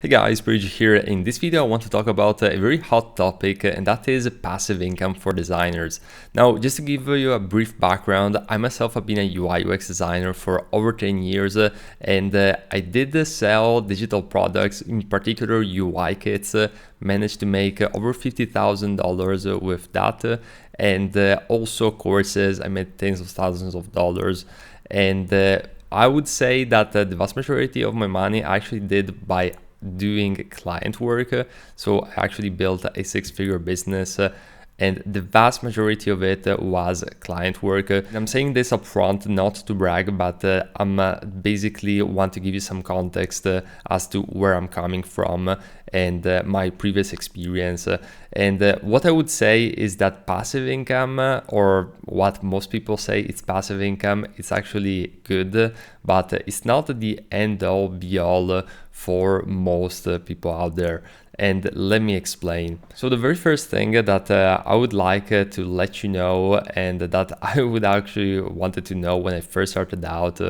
Hey guys, Bridge here. In this video I want to talk about a very hot topic, and that is passive income for designers. Now, just to give you a brief background, I myself have been a UI UX designer for over 10 years, and I did sell digital products, in particular UI kits, managed to make over $50,000 with that, and also courses. I made tens of thousands of dollars, and I would say that the vast majority of my money I actually did by doing client work. So I actually built a six-figure business, and the vast majority of it was client work. I'm saying this up front not to brag, but I'm basically want to give you some context as to where I'm coming from and my previous experience. And what I would say is that passive income, or what most people say it's passive income, it's actually good, but it's not the end all be all for most people out there. And let me explain. So the very first thing that I would like to let you know, and that I would actually wanted to know when I first started out,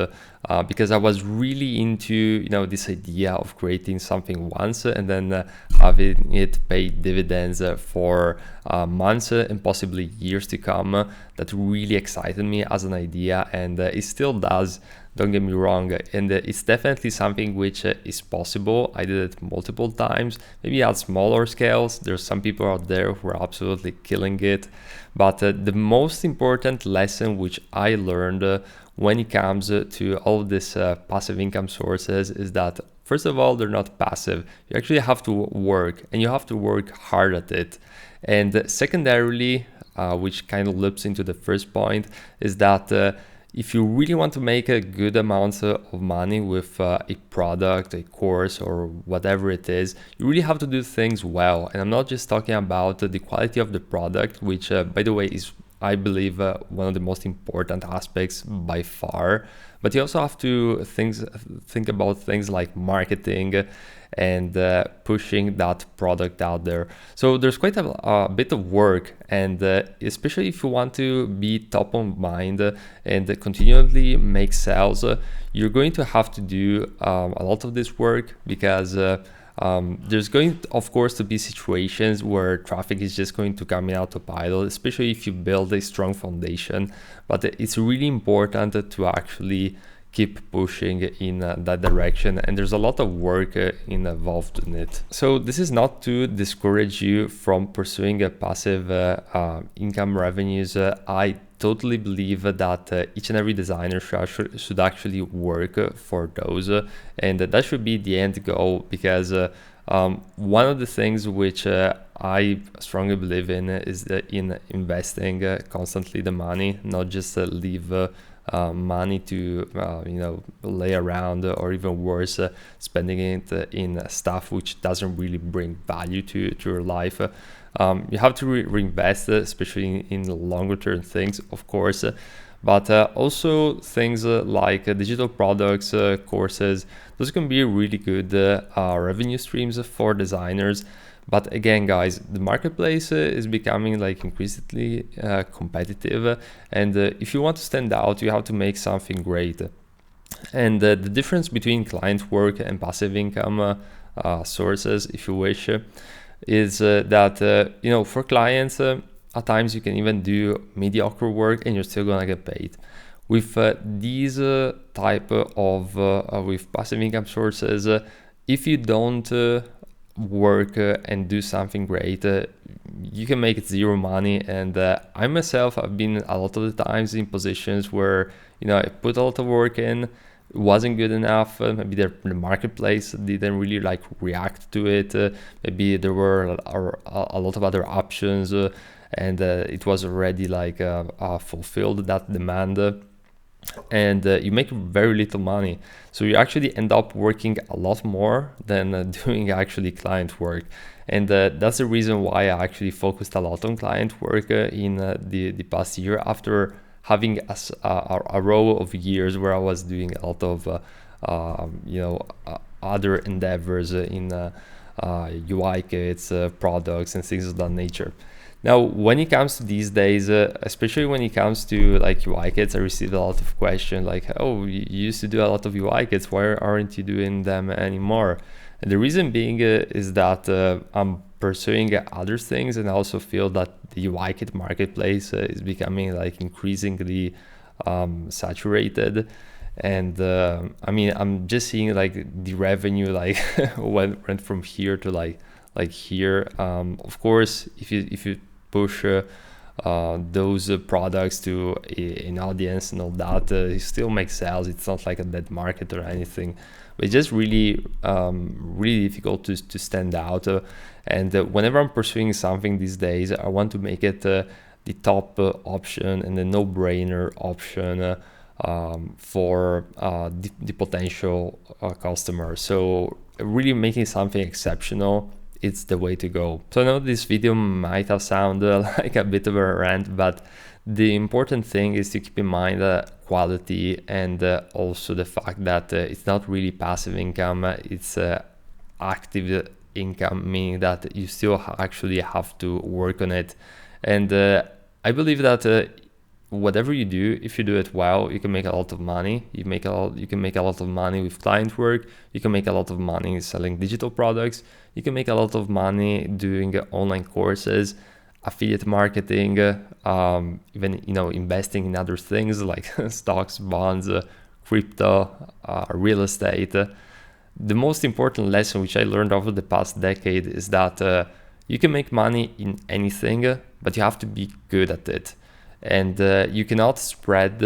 because I was really into this idea of creating something once and then having it pay dividends for months and possibly years to come. That really excited me as an idea, and it still does. Don't get me wrong, and it's definitely something which is possible. I did it multiple times, maybe at smaller scales. There's some people out there who are absolutely killing it, but the most important lesson which I learned when it comes to all of these passive income sources is that, first of all, they're not passive. You actually have to work, and you have to work hard at it. And secondarily, which kind of loops into the first point, is that if you really want to make a good amount of money with a product, a course, or whatever it is, you really have to do things well. And I'm not just talking about the quality of the product, which, by the way, is, I believe, one of the most important aspects by far. But you also have to think about things like marketing and pushing that product out there. So there's quite a bit of work, and especially if you want to be top of mind and continually make sales, you're going to have to do a lot of this work, because there's going, of course, to be situations where traffic is just going to come in autopilot, especially if you build a strong foundation. But it's really important to actually keep pushing in that direction, and there's a lot of work involved in it. So this is not to discourage you from pursuing a passive income revenues. I totally believe that each and every designer should actually work for those, and that should be the end goal, because one of the things which I strongly believe in is in investing constantly the money, not just leave money to lay around, or even worse, spending it in stuff which doesn't really bring value to your life. You have to reinvest, especially in longer term things, of course, but also things like digital products, courses. Those can be really good revenue streams for designers. But again, guys, the marketplace is becoming like increasingly competitive, and if you want to stand out, you have to make something great. And the difference between client work and passive income sources, if you wish, is that for clients, at times you can even do mediocre work and you're still gonna get paid. With these type of with passive income sources, if you don't work and do something great, you can make zero money. And I myself have been a lot of the times in positions where I put a lot of work in, it wasn't good enough. Maybe the marketplace didn't really react to it. Maybe there were a lot of other options, and it was already fulfilled that demand. And you make very little money, so you actually end up working a lot more than doing actually client work. And that's the reason why I actually focused a lot on client work in the past year, after having a row of years where I was doing a lot of other endeavors in UI kits, products, and things of that nature. Now, when it comes to these days, especially when it comes to UI kits, I received a lot of questions like, oh, you used to do a lot of UI kits, why aren't you doing them anymore? And the reason being is that I'm pursuing other things, and I also feel that the UI kit marketplace is becoming like increasingly saturated. And I mean, I'm just seeing like the revenue like went from here to like here. Of course, if you push those products to an audience and all that, it still makes sales. It's not like a dead market or anything, but it's just really really difficult to stand out. And whenever I'm pursuing something these days, I want to make it the top option and the no-brainer option for the potential customer. So really making something exceptional, it's the way to go. So I know this video might have sounded like a bit of a rant, but the important thing is to keep in mind quality, and also the fact that it's not really passive income, it's active income, meaning that you still actually have to work on it. And I believe that whatever you do, if you do it well, you can make a lot of money. You can make a lot of money with client work. You can make a lot of money selling digital products. You can make a lot of money doing online courses, affiliate marketing, even investing in other things like stocks, bonds, crypto, real estate. The most important lesson which I learned over the past decade is that you can make money in anything, but you have to be good at it. And you cannot spread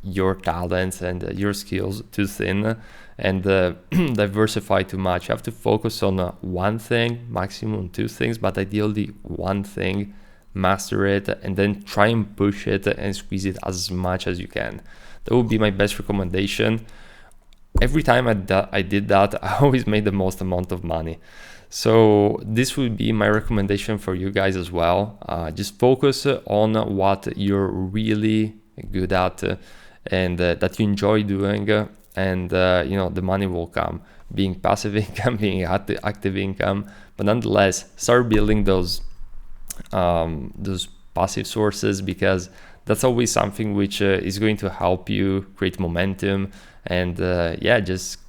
your talents and your skills too thin and diversify too much. You have to focus on one thing, maximum two things, but ideally one thing, master it, and then try and push it and squeeze it as much as you can. That would be my best recommendation. Every time I did that, I always made the most amount of money. So this would be my recommendation for you guys as well. Just focus on what you're really good at and that you enjoy doing, and the money will come. Being passive income, being active income, but nonetheless, start building those passive sources, because that's always something which is going to help you create momentum and just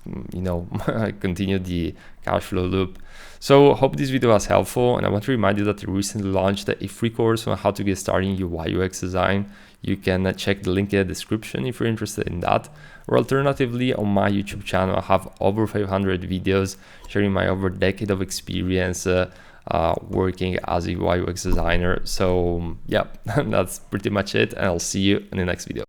continue the cash flow loop. So hope this video was helpful, and I want to remind you that I recently launched a free course on how to get started in UI UX design. You can check the link in the description if you're interested in that, or alternatively on my YouTube channel I have over 500 videos sharing my over decade of experience working as a UI UX designer. So yeah, that's pretty much it, and I'll see you in the next video.